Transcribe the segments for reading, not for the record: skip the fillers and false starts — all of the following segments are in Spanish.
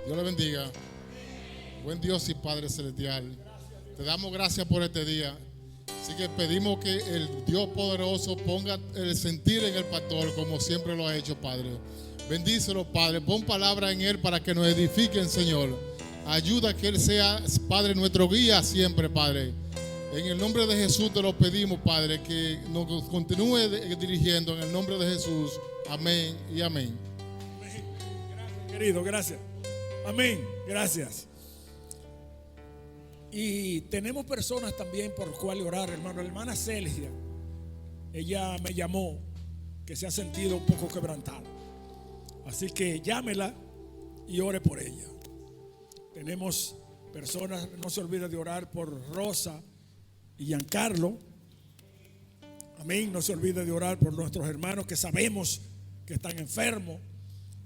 Dios le bendiga. Buen Dios y Padre Celestial, te damos gracias por este día. Así que pedimos que el Dios poderoso ponga el sentir en el pastor como siempre lo ha hecho, Padre. Bendícelo, Padre. Pon palabra en él para que nos edifiquen, Señor. Ayuda a que él sea, Padre, nuestro guía siempre, Padre. En el nombre de Jesús te lo pedimos, Padre, que nos continúe dirigiendo en el nombre de Jesús. Amén y amén. Amén. Gracias, querido, gracias. Amén, gracias. Y tenemos personas también por las cuales orar, hermano. La hermana Celgia, ella me llamó que se ha sentido un poco quebrantada. Así que llámela y ore por ella. Tenemos personas, no se olvide de orar por Rosa y Giancarlo. Amén. No se olvide de orar por nuestros hermanos que sabemos que están enfermos.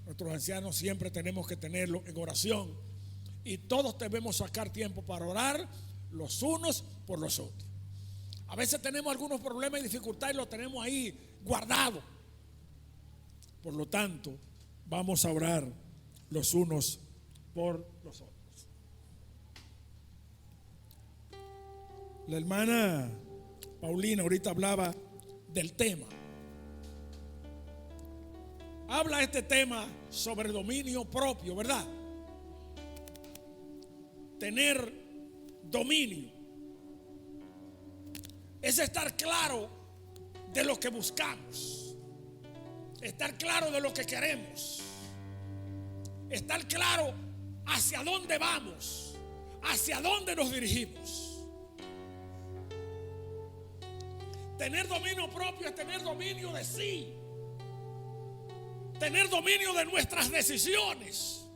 Nuestros ancianos siempre tenemos que tenerlos en oración. Y todos debemos sacar tiempo para orar los unos por los otros. A veces tenemos algunos problemas y dificultades y los tenemos ahí guardados. Por lo tanto, vamos a orar los unos por los otros. La hermana Paulina ahorita hablaba del tema. Habla este tema sobre dominio propio, ¿verdad? Tener dominio es estar claro de lo que buscamos, estar claro de lo que queremos, estar claro hacia dónde vamos, hacia dónde nos dirigimos. Tener dominio propio es tener dominio de sí, tener dominio de nuestras decisiones,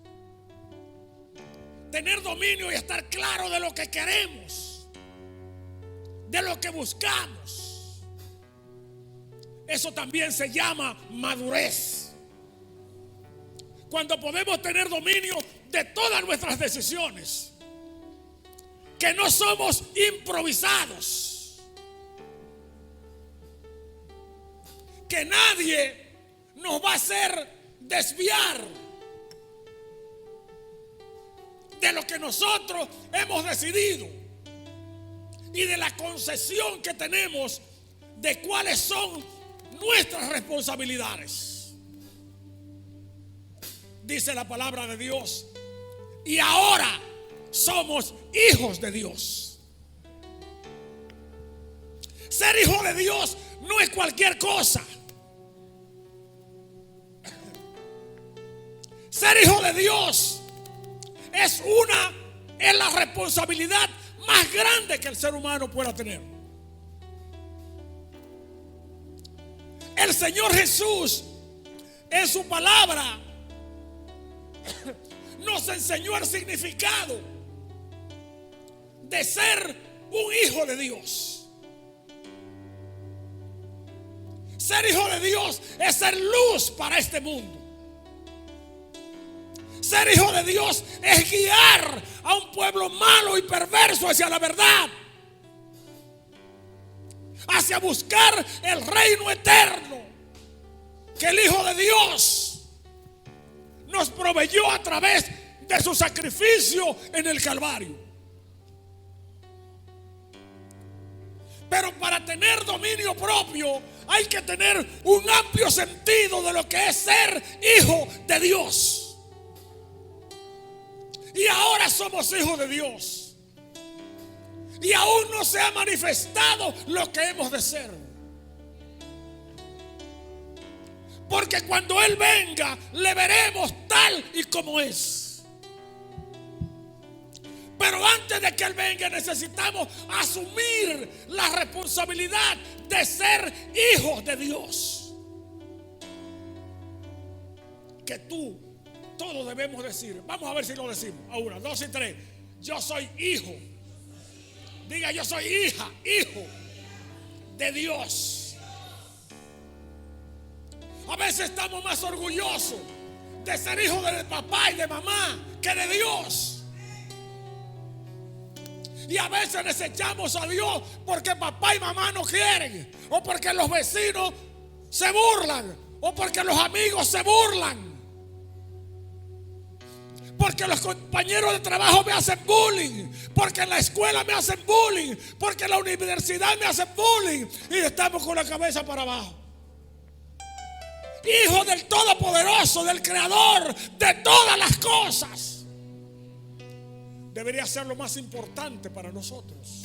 tener dominio y estar claro de lo que queremos, de lo que buscamos. Eso también se llama madurez. Cuando podemos tener dominio de todas nuestras decisiones, que no somos improvisados, que nadie nos va a hacer desviar de lo que nosotros hemos decidido y de la concesión que tenemos de cuáles son nuestras responsabilidades. Dice la palabra de Dios, y ahora somos hijos de Dios. Ser hijo de Dios no es cualquier cosa. Ser hijo de Dios es la responsabilidad más grande que el ser humano pueda tener. El Señor Jesús en su palabra nos enseñó el significado de ser un hijo de Dios. Ser hijo de Dios es ser luz para este mundo. Ser hijo de Dios es guiar a un pueblo malo y perverso hacia la verdad, hacia buscar el reino eterno que el Hijo de Dios nos proveyó a través de su sacrificio en el Calvario. Pero para tener dominio propio hay que tener un amplio sentido de lo que es ser hijo de Dios. Y ahora somos hijos de Dios. Y aún no se ha manifestado lo que hemos de ser. Porque cuando Él venga, le veremos tal y como es. Pero antes de que Él venga, necesitamos asumir la responsabilidad de ser hijos de Dios. Que todos debemos decir, vamos a ver si lo decimos, a 1, 2 y 3. Yo soy hijo. Diga, yo soy hija, hijo de Dios. A veces estamos más orgullosos de ser hijos de papá y de mamá que de Dios. Y a veces desechamos a Dios porque papá y mamá no quieren, o porque los vecinos se burlan, o porque los amigos se burlan. porque los compañeros de trabajo me hacen bullying, porque en la escuela me hacen bullying, porque en la universidad me hacen bullying, y estamos con la cabeza para abajo. Hijo del Todopoderoso, del Creador de todas las cosas, debería ser lo más importante para nosotros.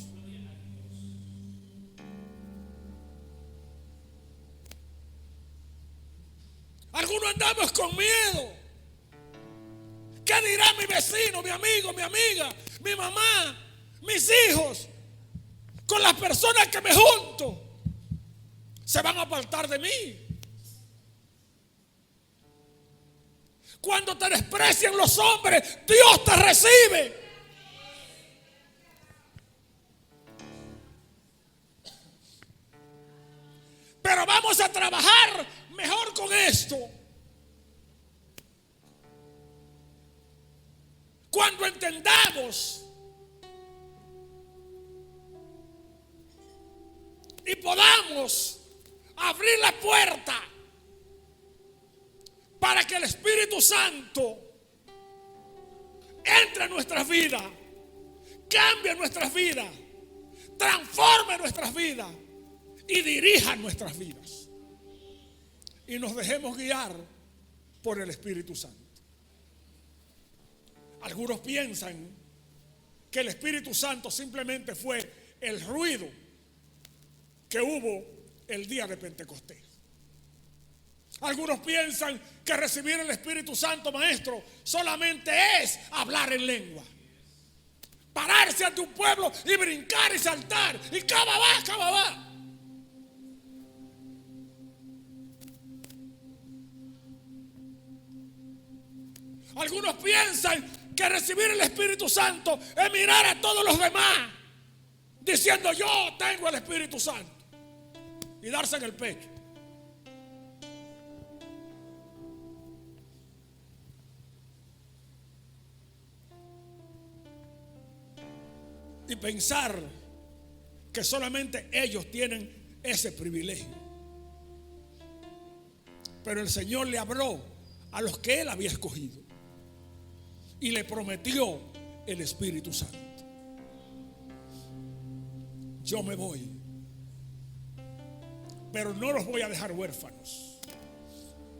Algunos andamos con miedo. ¿Qué dirá mi vecino, mi amigo, mi amiga, mi mamá, mis hijos? Con las personas que me junto, se van a apartar de mí. Cuando te desprecian los hombres, Dios te recibe. Pero vamos a trabajar mejor con esto. Cuando entendamos y podamos abrir la puerta para que el Espíritu Santo entre en nuestras vidas, cambie nuestras vidas, transforme nuestras vidas y dirija nuestras vidas, y nos dejemos guiar por el Espíritu Santo. Algunos piensan que el Espíritu Santo simplemente fue el ruido que hubo el día de Pentecostés. Algunos piensan que recibir el Espíritu Santo, maestro, solamente es hablar en lengua, pararse ante un pueblo y brincar y saltar y cababá, cababá. Algunos piensan que recibir el Espíritu Santo es mirar a todos los demás diciendo yo tengo el Espíritu Santo y darse en el pecho. Y pensar que solamente ellos tienen ese privilegio. Pero el Señor le habló a los que Él había escogido y le prometió el Espíritu Santo. Yo me voy, pero no los voy a dejar huérfanos.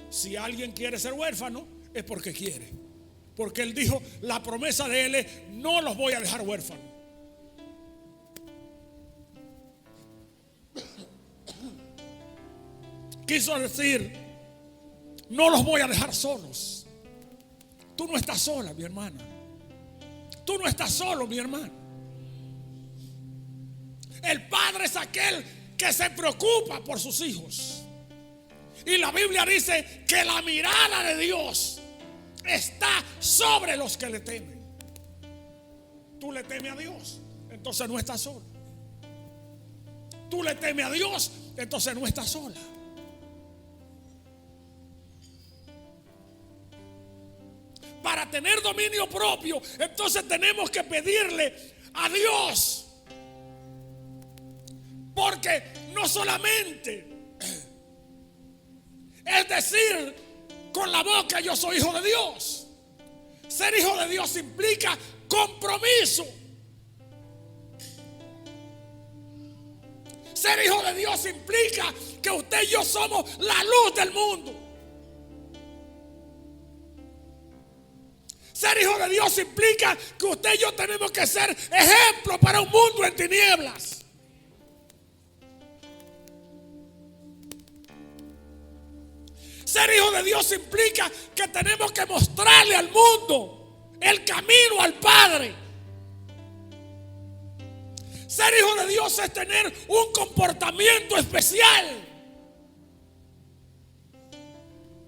Si alguien quiere ser huérfano, es porque quiere. Porque Él dijo, la promesa de Él es, no los voy a dejar huérfanos. Quiso decir, no los voy a dejar solos. Tú no estás sola, mi hermana. Tú no estás solo, mi hermano. El padre es aquel que se preocupa por sus hijos. Y la Biblia dice que la mirada de Dios está sobre los que le temen. Tú le temes a Dios, entonces no estás solo. Tú le temes a Dios, entonces no estás sola. Para tener dominio propio, entonces tenemos que pedirle a Dios. Porque no solamente es decir con la boca yo soy hijo de Dios. Ser hijo de Dios implica compromiso. Ser hijo de Dios implica que usted y yo somos la luz del mundo. Ser hijo de Dios implica que usted y yo tenemos que ser ejemplo para un mundo en tinieblas. Ser hijo de Dios implica que tenemos que mostrarle al mundo el camino al Padre. Ser hijo de Dios es tener un comportamiento especial.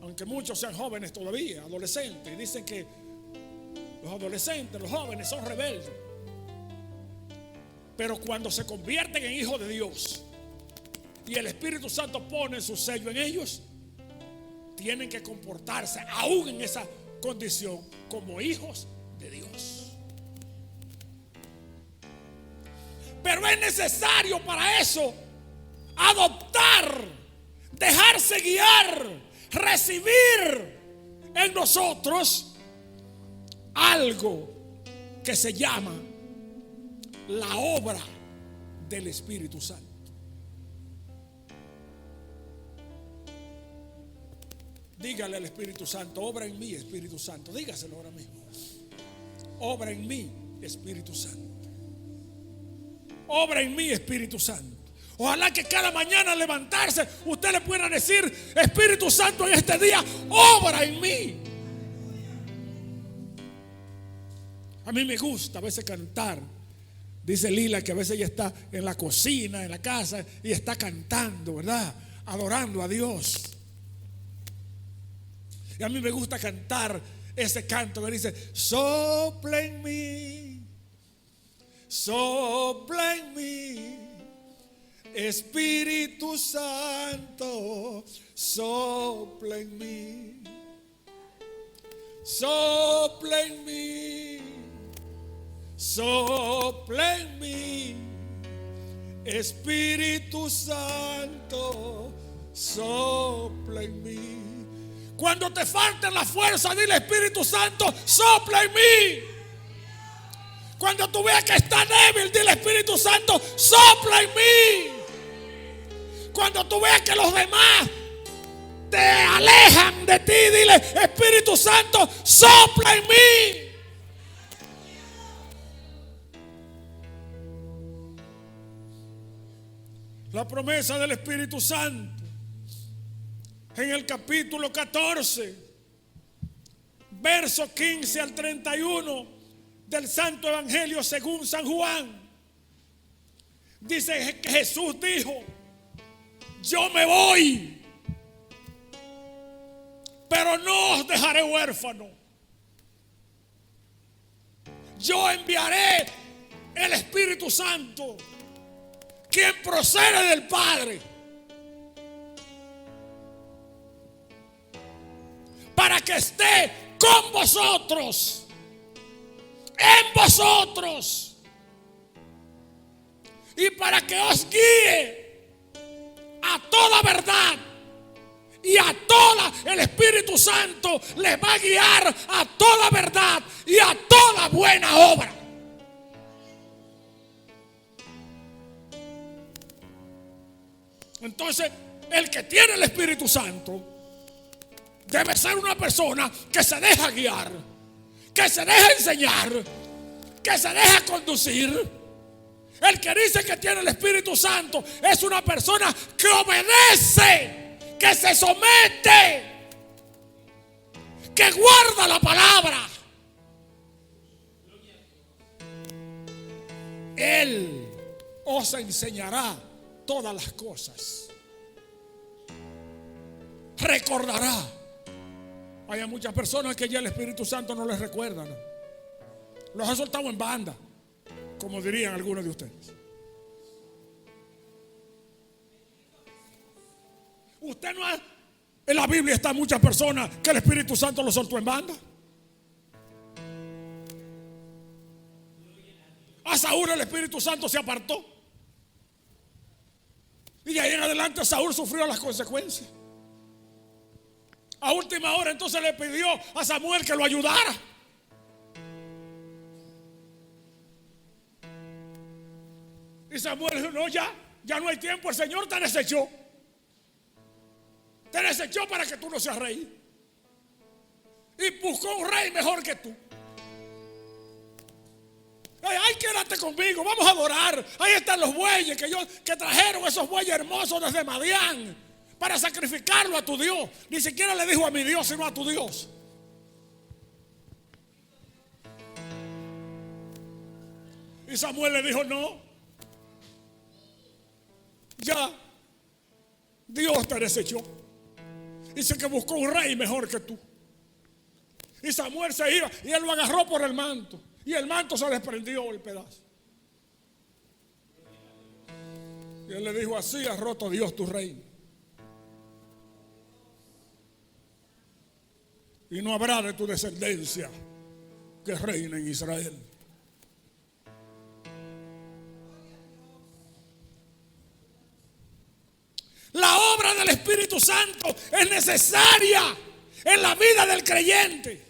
Aunque muchos sean jóvenes todavía, adolescentes, dicen que los adolescentes, los jóvenes son rebeldes. Pero cuando se convierten en hijos de Dios y el Espíritu Santo pone su sello en ellos, tienen que comportarse aún en esa condición como hijos de Dios. Pero es necesario para eso adoptar, dejarse guiar, recibir en nosotros algo que se llama la obra del Espíritu Santo. Dígale al Espíritu Santo: obra en mí, Espíritu Santo. Dígaselo ahora mismo: obra en mí, Espíritu Santo. Obra en mí, Espíritu Santo. Ojalá que cada mañana al levantarse usted le pueda decir: Espíritu Santo, en este día obra en mí. A mí me gusta a veces cantar. Dice Lila que a veces ella está en la cocina, en la casa, y está cantando, ¿verdad? Adorando a Dios. Y a mí me gusta cantar ese canto que dice: sopla en mí, sopla en mí, Espíritu Santo, sopla en mí, sopla en mí, sopla en mí, Espíritu Santo, sopla en mí. Cuando te falte la fuerza, dile: Espíritu Santo, sopla en mí. Cuando tú veas que está débil, dile: Espíritu Santo, sopla en mí. Cuando tú veas que los demás te alejan de ti, dile: Espíritu Santo, sopla en mí. La promesa del Espíritu Santo en el capítulo 14, verso 15 al 31 del Santo Evangelio según San Juan, dice que Jesús dijo: yo me voy, pero no os dejaré huérfanos. Yo enviaré el Espíritu Santo, quien procede del Padre, para que esté con vosotros, en vosotros, y para que os guíe a toda verdad. Y a toda, el Espíritu Santo les va a guiar a toda verdad y a toda buena obra. Entonces, el que tiene el Espíritu Santo debe ser una persona que se deja guiar, que se deja enseñar, que se deja conducir. El que dice que tiene el Espíritu Santo es una persona que obedece, que se somete, que guarda la palabra. Él os enseñará todas las cosas. Recordará. Hay muchas personas que ya el Espíritu Santo no les recuerda, ¿no? Los ha soltado en banda, como dirían algunos de ustedes. Usted no ha, en la Biblia están muchas personas que el Espíritu Santo los soltó en banda. A Saúl el Espíritu Santo se apartó, y de ahí en adelante Saúl sufrió las consecuencias. A última hora entonces le pidió a Samuel que lo ayudara. Y Samuel dijo: no, ya no hay tiempo, el Señor te desechó. Te desechó para que tú no seas rey. Y buscó un rey mejor que tú. Ay, quédate conmigo, vamos a adorar. Ahí están los bueyes que trajeron esos bueyes hermosos desde Madián para sacrificarlo a tu Dios. Ni siquiera le dijo a mi Dios, sino a tu Dios. Y Samuel le dijo: no, ya Dios te desechó. Dice que buscó un rey mejor que tú. Y Samuel se iba y él lo agarró por el manto, y el manto se desprendió el pedazo. Y él le dijo: así ha roto Dios tu reino, y no habrá de tu descendencia que reine en Israel. La obra del Espíritu Santo es necesaria en la vida del creyente.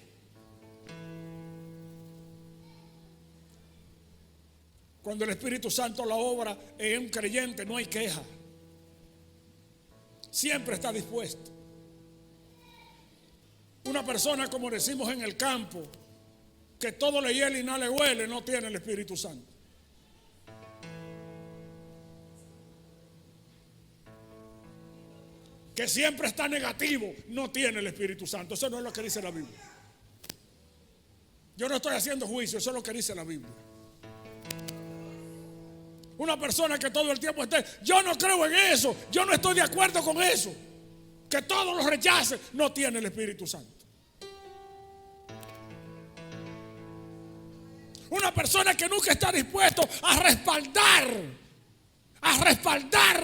Cuando el Espíritu Santo la obra en un creyente, no hay queja. Siempre está dispuesto. Una persona, como decimos en el campo, que todo le hiele y nada le huele, no tiene el Espíritu Santo. Que siempre está negativo, no tiene el Espíritu Santo. Eso no es lo que dice la Biblia. Yo no estoy haciendo juicio, eso es lo que dice la Biblia. Una persona que todo el tiempo esté, yo no creo en eso, yo no estoy de acuerdo con eso, que todos los rechace, no tiene el Espíritu Santo. Una persona que nunca está dispuesto a respaldar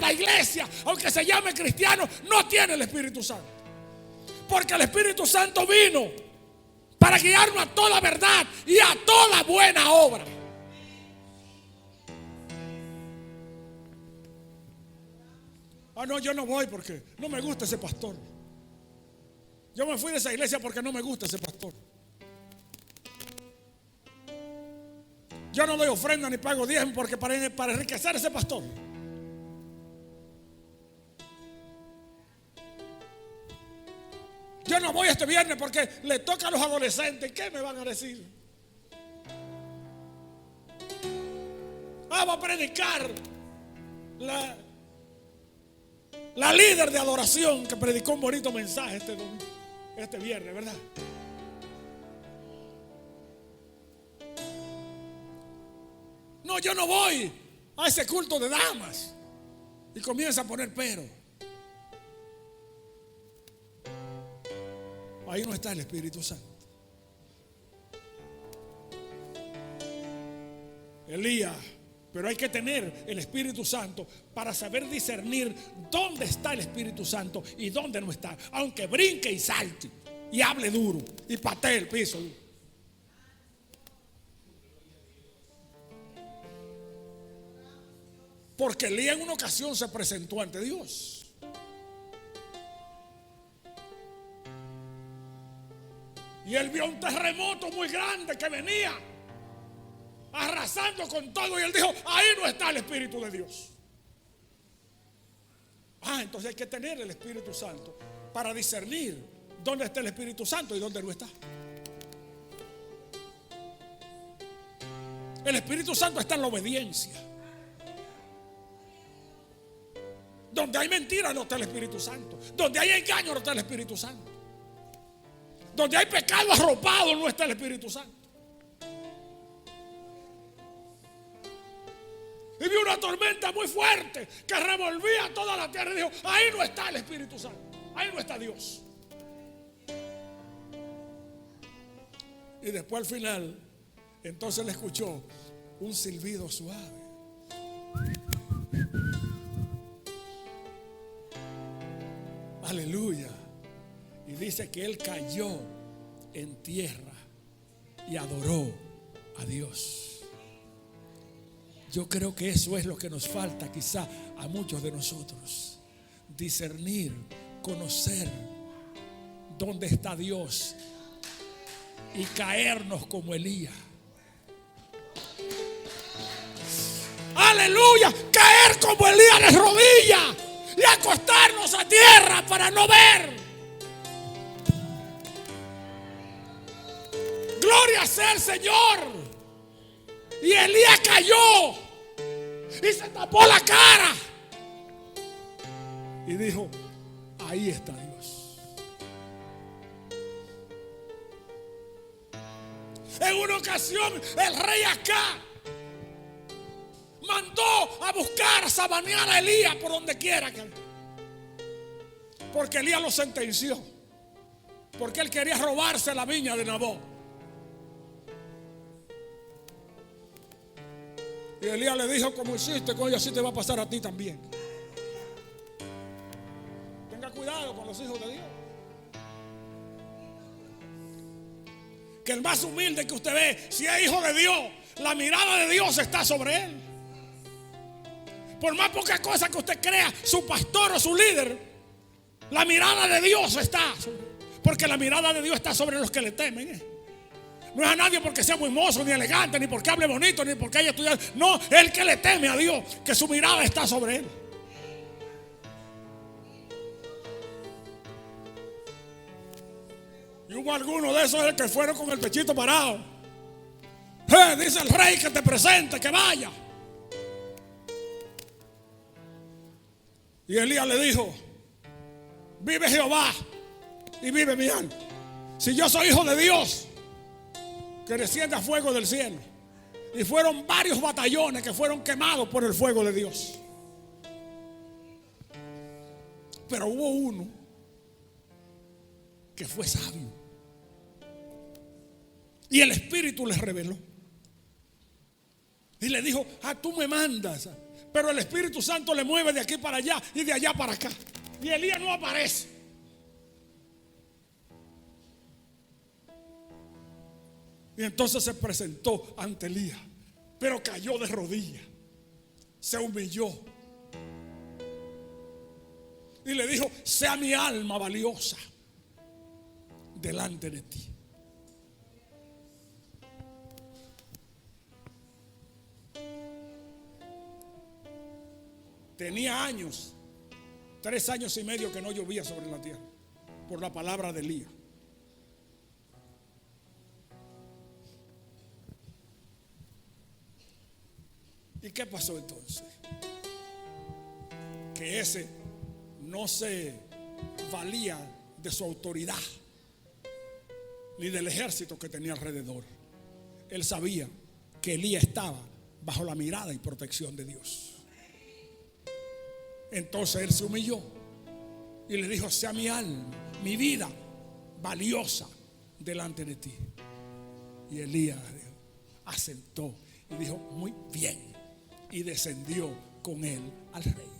la iglesia, aunque se llame cristiano, no tiene el Espíritu Santo. Porque el Espíritu Santo vino para guiarnos a toda verdad y a toda buena obra. Ah, no, yo no voy porque no me gusta ese pastor. Yo me fui de esa iglesia porque no me gusta ese pastor. Yo no doy ofrenda ni pago diezmo porque para enriquecer a ese pastor. Yo no voy este viernes porque le toca a los adolescentes. ¿Qué me van a decir? Va a predicar la líder de adoración que predicó un bonito mensaje este viernes, ¿verdad? No, yo no voy a ese culto de damas. Y comienza a poner pero. Ahí no está el Espíritu Santo. Elías, pero hay que tener el Espíritu Santo para saber discernir dónde está el Espíritu Santo y dónde no está. Aunque brinque y salte y hable duro y patee el piso. Porque Elías en una ocasión se presentó ante Dios. Y él vio un terremoto muy grande que venía arrasando con todo. Y él dijo, ahí no está el Espíritu de Dios. Entonces hay que tener el Espíritu Santo para discernir dónde está el Espíritu Santo y dónde no está. El Espíritu Santo está en la obediencia. Donde hay mentira no está el Espíritu Santo. Donde hay engaño no está el Espíritu Santo. Donde hay pecado arropado no está el Espíritu Santo. Y vi una tormenta muy fuerte que revolvía toda la tierra y dijo, ahí no está el Espíritu Santo, ahí no está Dios. Y después al final, entonces le escuchó un silbido suave. Aleluya. Y dice que él cayó en tierra y adoró a Dios. Yo creo que eso es lo que nos falta quizá a muchos de nosotros. Discernir, conocer dónde está Dios y caernos como Elías. Aleluya, caer como Elías de rodillas y acostarnos a tierra para no ver. Gloria sea el Señor. Y Elías cayó y se tapó la cara y dijo, ahí está Dios. En una ocasión el rey Acab mandó a buscar, a sabanear a Elías por donde quiera que, porque Elías lo sentenció, porque él quería robarse la viña de Nabot. Y Elías le dijo, como hiciste con ella, así te va a pasar a ti también. Tenga cuidado con los hijos de Dios. Que el más humilde que usted ve, si es hijo de Dios, la mirada de Dios está sobre él. Por más poca cosa que usted crea, su pastor o su líder, la mirada de Dios está. Porque la mirada de Dios está sobre los que le temen. No es a nadie porque sea muy mozo, ni elegante, ni porque hable bonito, ni porque haya estudiado. No, el que le teme a Dios, que su mirada está sobre él. Y hubo algunos de esos que fueron con el pechito parado. Dice el rey que te presente, que vaya. Y Elías le dijo: vive Jehová y vive mi alma, si yo soy hijo de Dios, que descienda fuego del cielo. Y fueron varios batallones que fueron quemados por el fuego de Dios. Pero hubo uno que fue sabio, y el Espíritu les reveló y le dijo: tú me mandas. Pero el Espíritu Santo le mueve de aquí para allá y de allá para acá, y Elías no aparece. Y entonces se presentó ante Elías, pero cayó de rodillas, se humilló y le dijo: sea mi alma valiosa delante de ti. Tenía años, 3 años y medio que no llovía sobre la tierra, por la palabra de Elías. ¿Y qué pasó entonces? Que ese no se valía de su autoridad ni del ejército que tenía alrededor. Él sabía que Elías estaba bajo la mirada y protección de Dios. Entonces él se humilló y le dijo: sea mi alma, mi vida valiosa delante de ti. Y Elías asentó y dijo: muy bien. Y descendió con él al rey.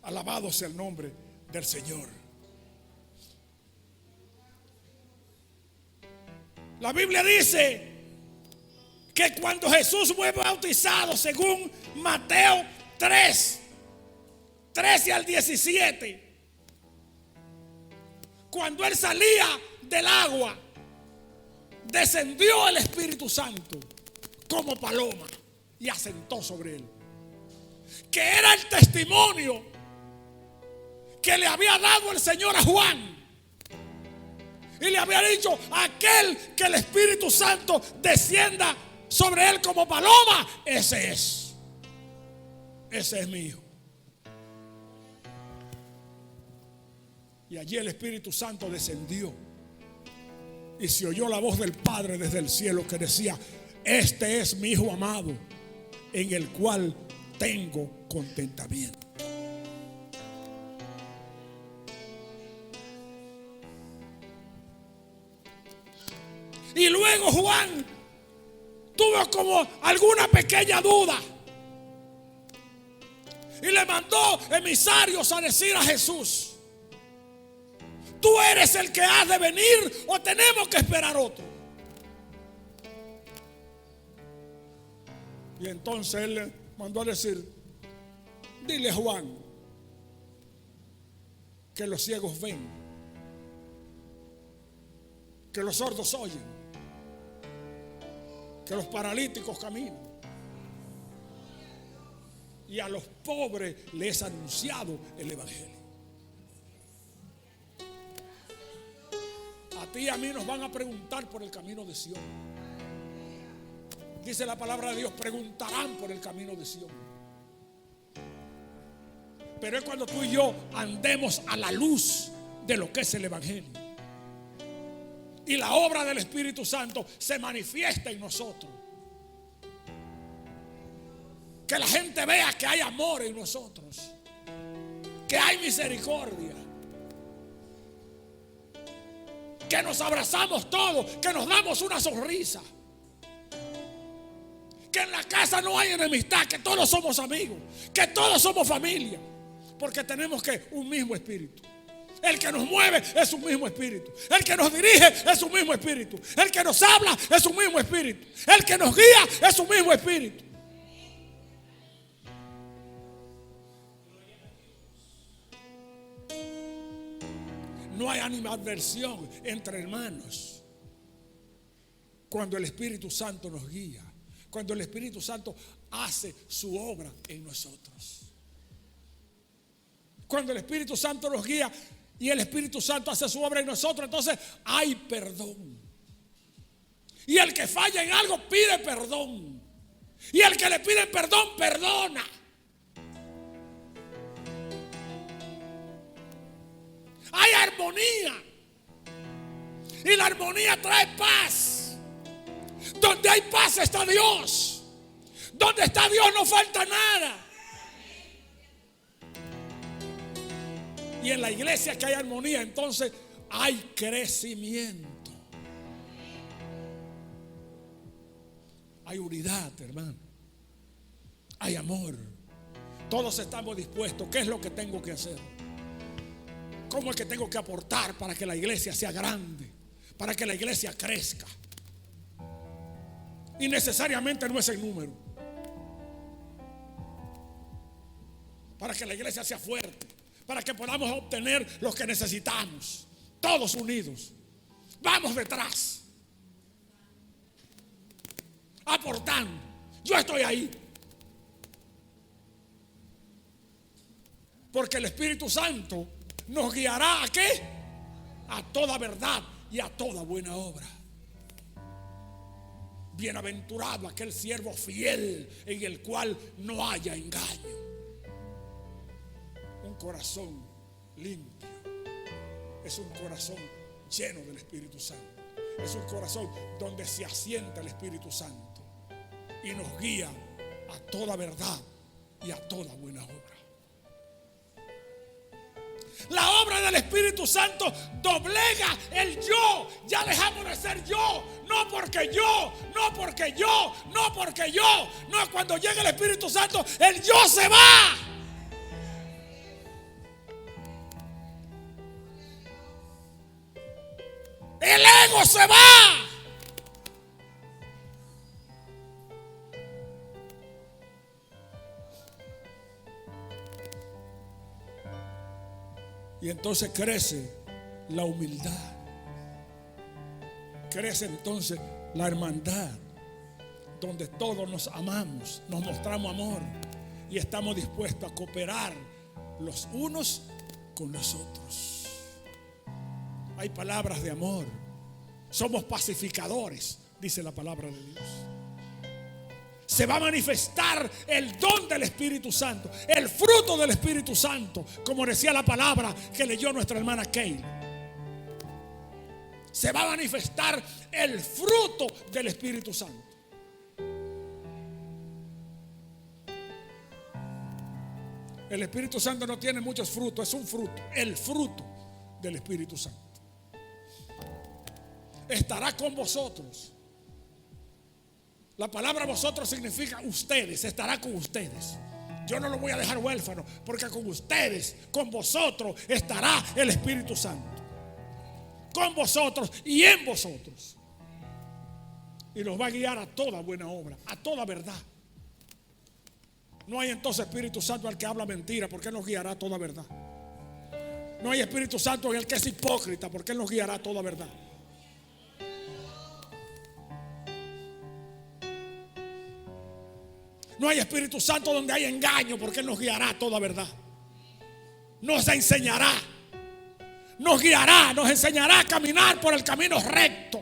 Alabado sea el nombre del Señor. La Biblia dice que cuando Jesús fue bautizado, según Mateo 3, 13 al 17, cuando él salía del agua, descendió el Espíritu Santo como paloma y asentó sobre él, que era el testimonio que le había dado el Señor a Juan. Y le había dicho: aquel que el Espíritu Santo descienda sobre él como paloma, ese es mi hijo. Y allí el Espíritu Santo descendió y se oyó la voz del Padre desde el cielo que decía: este es mi hijo amado, en el cual tengo contentamiento. Y luego Juan tuvo como alguna pequeña duda y le mandó emisarios a decir a Jesús: ¿tú eres el que has de venir o tenemos que esperar otro? Y entonces él le mandó a decir: dile a Juan que los ciegos ven, que los sordos oyen, que los paralíticos caminan, y a los pobres les ha anunciado el evangelio. A ti y a mí nos van a preguntar por el camino de Sion. Dice la palabra de Dios: preguntarán por el camino de Sion. Pero es cuando tú y yo andemos a la luz de lo que es el evangelio y la obra del Espíritu Santo se manifiesta en nosotros, que la gente vea que hay amor en nosotros, que hay misericordia, que nos abrazamos todos, que nos damos una sonrisa, que en la casa no hay enemistad, que todos somos amigos, que todos somos familia, porque tenemos un mismo espíritu. El que nos mueve es un mismo espíritu. El que nos dirige es un mismo espíritu. El que nos habla es un mismo espíritu. El que nos guía es un mismo espíritu. No hay animadversión entre hermanos. Cuando el Espíritu Santo nos guía, cuando el Espíritu Santo hace su obra en nosotros. Cuando el Espíritu Santo nos guía y el Espíritu Santo hace su obra en nosotros, entonces hay perdón. Y el que falla en algo pide perdón. Y el que le pide perdón, perdona. Hay armonía. Y la armonía trae paz. Donde hay paz está Dios. Donde está Dios no falta nada. Y en la iglesia que hay armonía, entonces hay crecimiento. Hay unidad, hermano. Hay amor. Todos estamos dispuestos. ¿Qué es lo que tengo que hacer? ¿Cómo es que tengo que aportar para que la iglesia sea grande? Para que la iglesia crezca. Y necesariamente no es el número. Para que la iglesia sea fuerte. Para que podamos obtener lo que necesitamos. Todos unidos. Vamos detrás. Aportando. Yo estoy ahí. Porque el Espíritu Santo nos guiará ¿a qué? A toda verdad y a toda buena obra. Bienaventurado aquel siervo fiel en el cual no haya engaño. Un corazón limpio es un corazón lleno del Espíritu Santo. Es un corazón donde se asienta el Espíritu Santo y nos guía a toda verdad y a toda buena obra. La obra del Espíritu Santo doblega el yo. Ya dejamos de ser yo. No porque yo, no porque yo, no porque yo. No, cuando llega el Espíritu Santo, el yo se va. El ego se va. Y entonces crece la humildad. Crece entonces la hermandad, donde todos nos amamos, nos mostramos amor y estamos dispuestos a cooperar los unos con los otros. Hay palabras de amor. Somos pacificadores, dice la palabra de Dios. Se va a manifestar el don del Espíritu Santo, el fruto del Espíritu Santo, como decía la palabra que leyó nuestra hermana Kay. Se va a manifestar el fruto del Espíritu Santo. El Espíritu Santo no tiene muchos frutos, es un fruto, el fruto del Espíritu Santo. Estará con vosotros. La palabra vosotros significa ustedes, estará con ustedes. Yo no lo voy a dejar huérfano, porque con ustedes, con vosotros, estará el Espíritu Santo. Con vosotros y en vosotros. Y nos va a guiar a toda buena obra, a toda verdad. No hay entonces Espíritu Santo al que habla mentira, porque Él nos guiará a toda verdad. No hay Espíritu Santo en el que es hipócrita, porque Él nos guiará a toda verdad. No hay Espíritu Santo donde hay engaño, porque Él nos guiará a toda verdad. Nos enseñará, nos guiará, nos enseñará a caminar por el camino recto.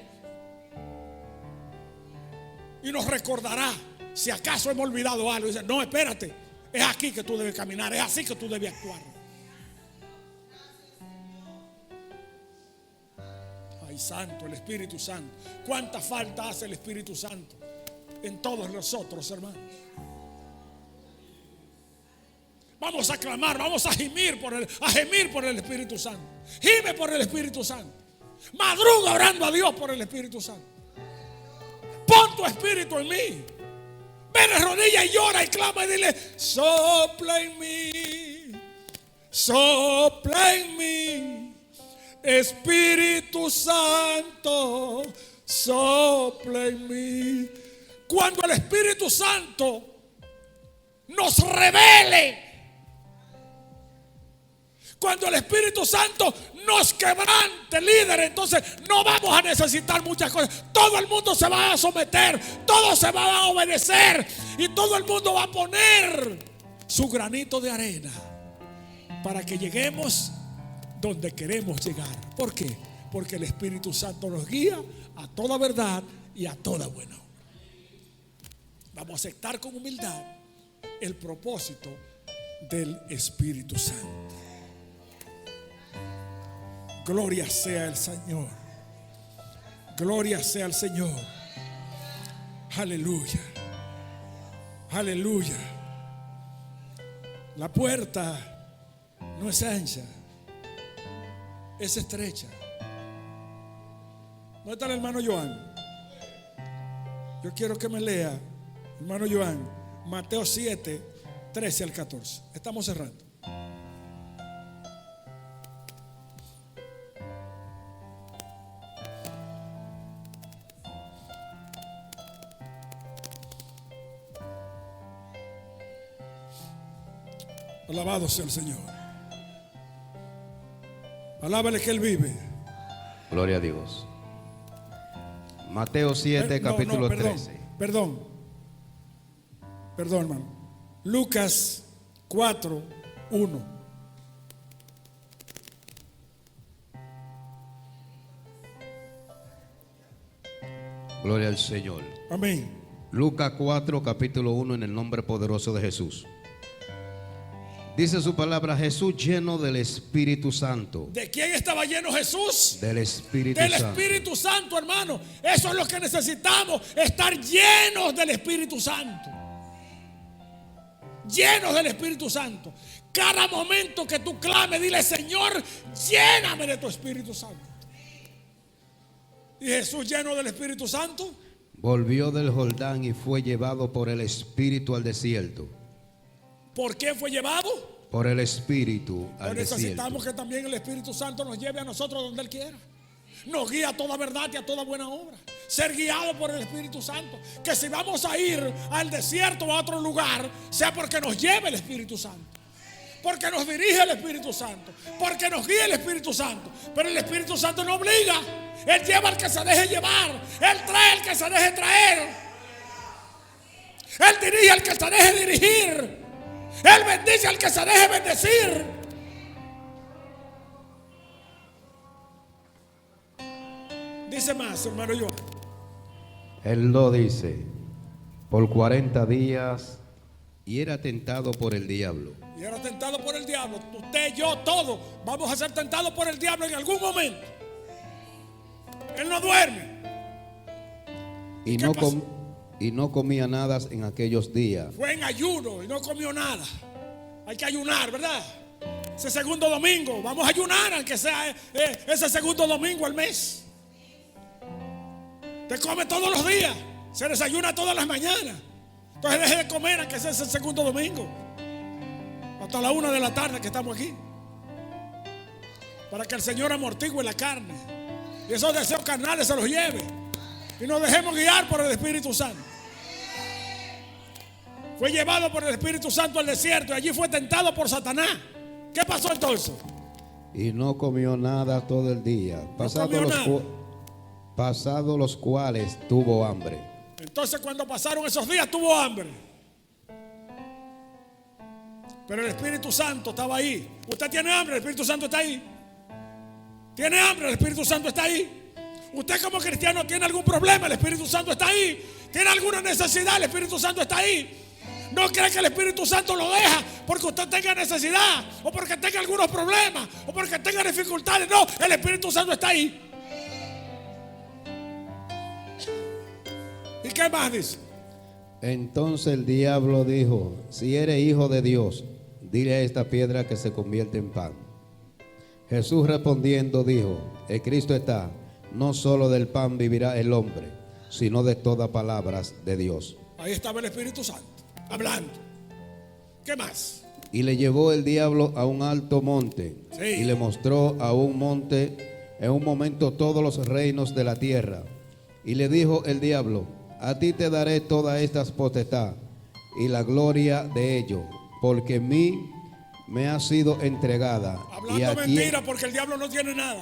Y nos recordará si acaso hemos olvidado algo. Y dice, no, espérate, es aquí que tú debes caminar, es así que tú debes actuar. Ay, santo, el Espíritu Santo. ¿Cuánta falta hace el Espíritu Santo en todos nosotros, hermanos? Vamos a clamar, vamos a gemir por el Espíritu Santo. Gime por el Espíritu Santo. Madruga orando a Dios por el Espíritu Santo. Pon tu espíritu en mí. Ven de rodillas y llora y clama y dile: sopla en mí, sopla en mí, Espíritu Santo, sopla en mí. Cuando el Espíritu Santo nos revele, Cuando el Espíritu Santo nos quebrante, líder, entonces no vamos a necesitar muchas cosas. Todo el mundo se va a someter, todo se va a obedecer y todo el mundo va a poner su granito de arena para que lleguemos donde queremos llegar. ¿Por qué? Porque el Espíritu Santo nos guía a toda verdad y a toda buena obra. Vamos a aceptar con humildad el propósito del Espíritu Santo. Gloria sea el Señor. Gloria sea el Señor. Aleluya. Aleluya. La puerta no es ancha, es estrecha. ¿Dónde está el hermano Joan? Yo quiero que me lea, hermano Joan, Mateo 7, 13 al 14. Estamos cerrando. Alabado sea el Señor. Alábale que Él vive. Gloria a Dios. Mateo 7, capítulo 13. Perdón, hermano. Lucas 4, 1. Gloria al Señor. Amén. Lucas 4, capítulo 1, en el nombre poderoso de Jesús. Dice su palabra: Jesús lleno del Espíritu Santo. ¿De quién estaba lleno Jesús? Del Espíritu Del Santo. Espíritu Santo, hermano. Eso es lo que necesitamos, estar llenos del Espíritu Santo. Llenos del Espíritu Santo. Cada momento que tú clames, dile: Señor, lléname de tu Espíritu Santo. Y Jesús, lleno del Espíritu Santo, volvió del Jordán y fue llevado por el Espíritu al desierto. ¿por qué fue llevado? Por el Espíritu al desierto. Necesitamos que también el Espíritu Santo nos lleve a nosotros donde Él quiera. Nos guía a toda verdad y a toda buena obra. Ser guiado por el Espíritu Santo. Que si vamos a ir al desierto o a otro lugar, sea porque nos lleve el Espíritu Santo, porque nos dirige el Espíritu Santo, porque nos guía el Espíritu Santo. Pero el Espíritu Santo no obliga. Él lleva al que se deje llevar. Él trae al que se deje traer. Él dirige al que se deje dirigir. Él bendice al que se deje bendecir. Dice más, hermano Joan. Él lo dice: por 40 días y era tentado por el diablo. Y era tentado por el diablo. Usted, yo, todos vamos a ser tentados por el diablo en algún momento. Él no duerme. Y no comía nada en aquellos días. Fue en ayuno y no comió nada. Hay que ayunar, ¿verdad? Ese segundo domingo, vamos a ayunar, aunque sea ese segundo domingo al mes. Te come todos los días, se desayuna todas las mañanas. Entonces deje de comer, aunque sea ese segundo domingo, hasta la 1 de la tarde que estamos aquí, para que el Señor amortigue la carne y esos deseos carnales se los lleve y nos dejemos guiar por el Espíritu Santo. Fue llevado por el Espíritu Santo al desierto y allí fue tentado por Satanás. ¿Qué pasó entonces? Y no comió nada todo el día. Pasados los cuales tuvo hambre. Entonces, cuando pasaron esos días, tuvo hambre. Pero el Espíritu Santo estaba ahí. Usted tiene hambre, el Espíritu Santo está ahí. Tiene hambre, el Espíritu Santo está ahí. Usted como cristiano tiene algún problema, el Espíritu Santo está ahí. Tiene alguna necesidad, el Espíritu Santo está ahí. No cree que el Espíritu Santo lo deja porque usted tenga necesidad, o porque tenga algunos problemas, o porque tenga dificultades. No, el Espíritu Santo está ahí. ¿Y qué más dice? Entonces el diablo dijo: si eres hijo de Dios, dile a esta piedra que se convierte en pan. Jesús respondiendo dijo: Cristo está, no solo del pan vivirá el hombre, sino de todas palabras de Dios. Ahí estaba el Espíritu Santo hablando. ¿Qué más? Y le llevó el diablo a un alto monte, sí, y le mostró a un monte en un momento todos los reinos de la tierra. Y le dijo el diablo: a ti te daré todas estas potestad y la gloria de ello, porque mí me ha sido entregada. Hablando y a mentira, porque el diablo no tiene nada.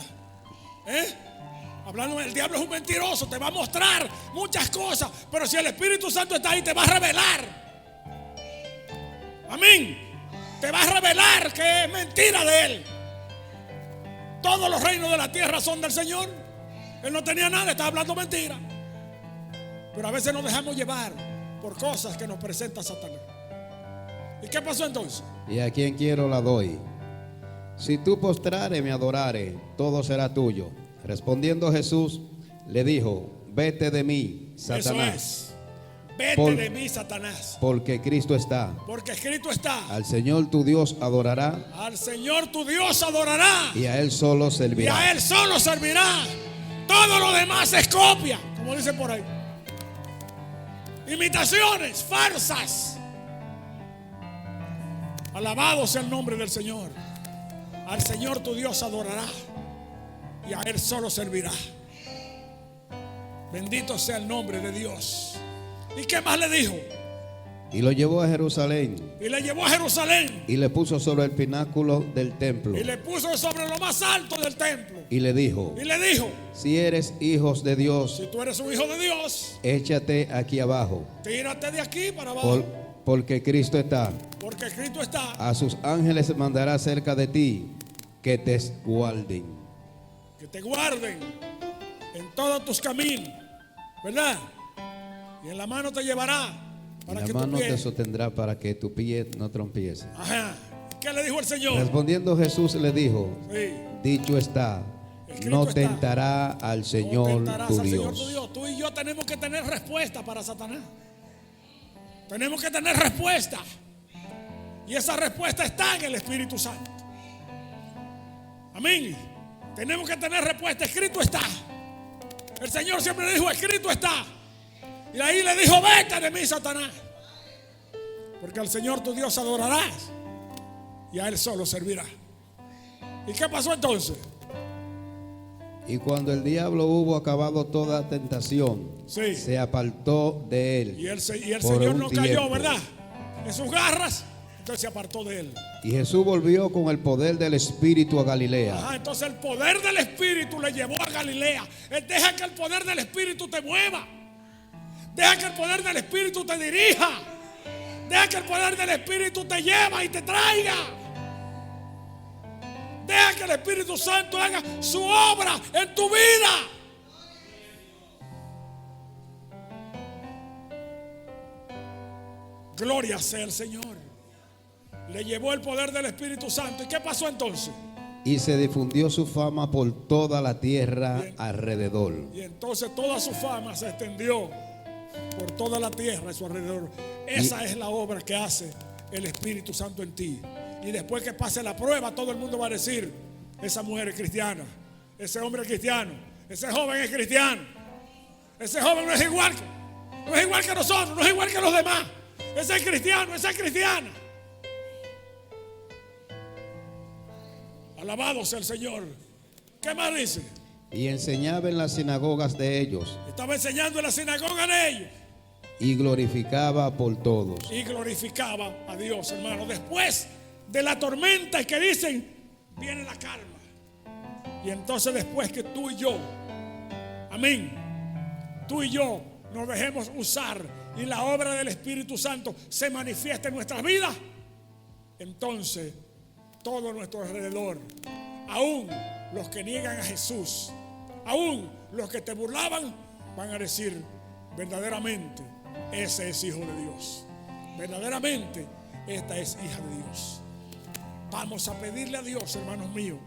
Hablando, el diablo es un mentiroso, te va a mostrar muchas cosas, pero si el Espíritu Santo está ahí, te va a revelar. Amén. Te va a revelar que es mentira de él. Todos los reinos de la tierra son del Señor. Él no tenía nada, estaba hablando mentira. Pero a veces nos dejamos llevar por cosas que nos presenta Satanás. ¿Y qué pasó entonces? Y a quien quiero la doy. Si tú postrare me adorare, todo será tuyo. Respondiendo Jesús, le dijo: vete de mí, Satanás. Eso es. Vete de mí, Satanás. Porque Cristo está. Porque escrito está. Al Señor tu Dios adorará. Al Señor tu Dios adorará. Y a Él solo servirá. Y a Él solo servirá. Todo lo demás es copia, como dice por ahí. Imitaciones, farsas. Alabado sea el nombre del Señor. Al Señor tu Dios adorará. Y a Él solo servirá. Bendito sea el nombre de Dios. ¿Y qué más le dijo? Y lo llevó a Jerusalén. Y le llevó a Jerusalén. Y le puso sobre el pináculo del templo. Y le puso sobre lo más alto del templo. Y le dijo: Y le dijo: si eres hijos de Dios, si tú eres un hijo de Dios, échate aquí abajo. tírate de aquí para abajo. Porque Cristo está. Porque Cristo está. A sus ángeles mandará cerca de ti que te guarden. Que te guarden en todos tus caminos, ¿verdad? Y en la mano te llevará para La que mano tu te pie. sostendrá para que tu pie no trompiece. Ajá. ¿Qué le dijo el Señor? Respondiendo Jesús le dijo: Sí. dicho está, Escrito no está. tentará al Señor No tentarás tu al Señor tu Dios. Dios. Tú y yo tenemos que tener respuesta para Satanás. Tenemos que tener respuesta. Y esa respuesta está en el Espíritu Santo. Amén. Tenemos que tener respuesta. Escrito está. El Señor siempre le dijo: escrito está. Y ahí le dijo: vete de mí, Satanás. Porque al Señor tu Dios adorarás. Y a Él solo servirá. ¿Y qué pasó entonces? Y cuando el diablo hubo acabado toda tentación, Sí. se apartó de él. Y el por Señor un no cayó, tiempo. ¿verdad? En sus garras. Entonces se apartó de él. Y Jesús volvió con el poder del Espíritu a Galilea. Ajá, entonces el poder del Espíritu le llevó a Galilea. Deja que el poder del Espíritu te mueva. Deja que el poder del Espíritu te dirija. Deja que el poder del Espíritu te lleva y te traiga. Deja que el Espíritu Santo haga su obra en tu vida. Gloria sea el Señor. Le llevó el poder del Espíritu Santo. ¿Y qué pasó entonces? Y se difundió su fama por toda la tierra Bien. alrededor. Y entonces toda su fama se extendió por toda la tierra a su alrededor. Esa es la obra que hace el Espíritu Santo en ti. Y después que pase la prueba, todo el mundo va a decir: esa mujer es cristiana, ese hombre es cristiano, ese joven es cristiano, ese joven no es igual que nosotros, no es igual que los demás. Ese es cristiano, esa es cristiana. Alabado sea el Señor. ¿Qué más dice? Y enseñaba en las sinagogas de ellos. Estaba enseñando en la sinagoga de ellos. Y glorificaba por todos. Y glorificaba a Dios, hermano. Después de la tormenta que dicen, viene la calma. Y entonces después que tú y yo, amén, tú y yo nos dejemos usar y la obra del Espíritu Santo se manifiesta en nuestras vidas, entonces todo nuestro alrededor, aún los que niegan a Jesús, aún los que te burlaban, van a decir: verdaderamente ese es hijo de Dios, verdaderamente esta es hija de Dios. Vamos a pedirle a Dios, hermanos míos,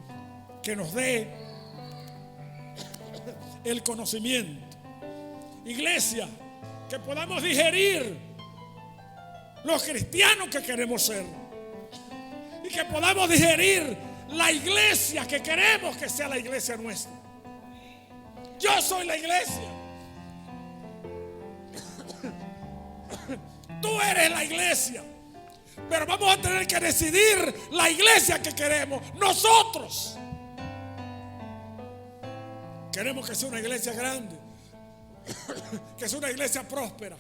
que nos dé el conocimiento. Iglesia, que podamos digerir los cristianos que queremos ser. Y que podamos digerir la iglesia que queremos que sea la iglesia nuestra. Yo soy la iglesia. Tú eres la iglesia. Pero vamos a tener que decidir la iglesia que queremos nosotros. Queremos que sea una iglesia grande, que sea una iglesia próspera,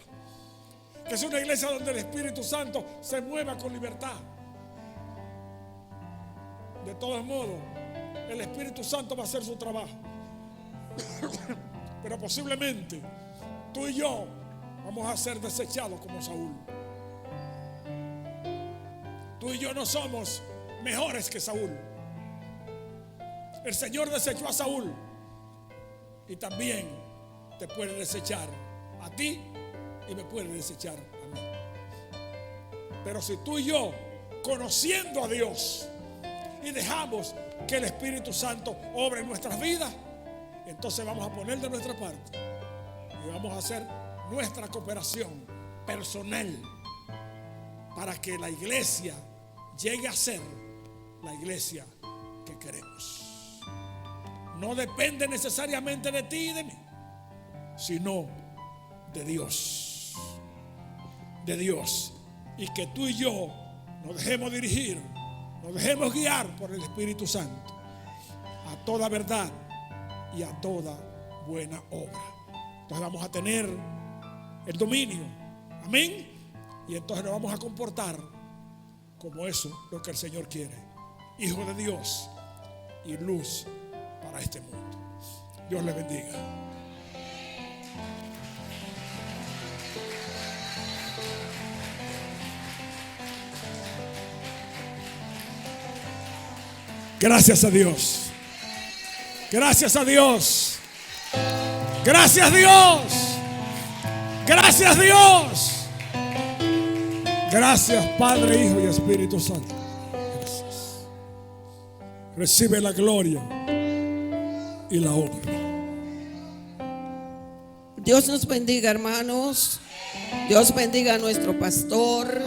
que sea una iglesia donde el Espíritu Santo se mueva con libertad. de todos modos, el Espíritu Santo va a hacer su trabajo. Pero posiblemente tú y yo vamos a ser desechados como Saúl. Tú y yo no somos mejores que Saúl. El Señor desechó a Saúl y también te puede desechar a ti y me puede desechar a mí. Pero si tú y yo, conociendo a Dios, y dejamos que el Espíritu Santo obre en nuestras vidas, entonces vamos a poner de nuestra parte y vamos a hacer nuestra cooperación personal para que la iglesia llegue a ser la iglesia que queremos. No depende necesariamente de ti y de mí, sino de Dios. De Dios. Y que tú y yo nos dejemos dirigir, nos dejemos guiar por el Espíritu Santo a toda verdad y a toda buena obra. Entonces vamos a tener el dominio. Amén. Y entonces nos vamos a comportar como eso, lo que el Señor quiere. Hijo de Dios y luz para este mundo. Dios le bendiga. Gracias a Dios. Gracias a Dios. Gracias Dios. Gracias Dios. Gracias Padre, Hijo y Espíritu Santo. Gracias. Recibe la gloria y la honra. Dios nos bendiga, hermanos. Dios bendiga a nuestro pastor.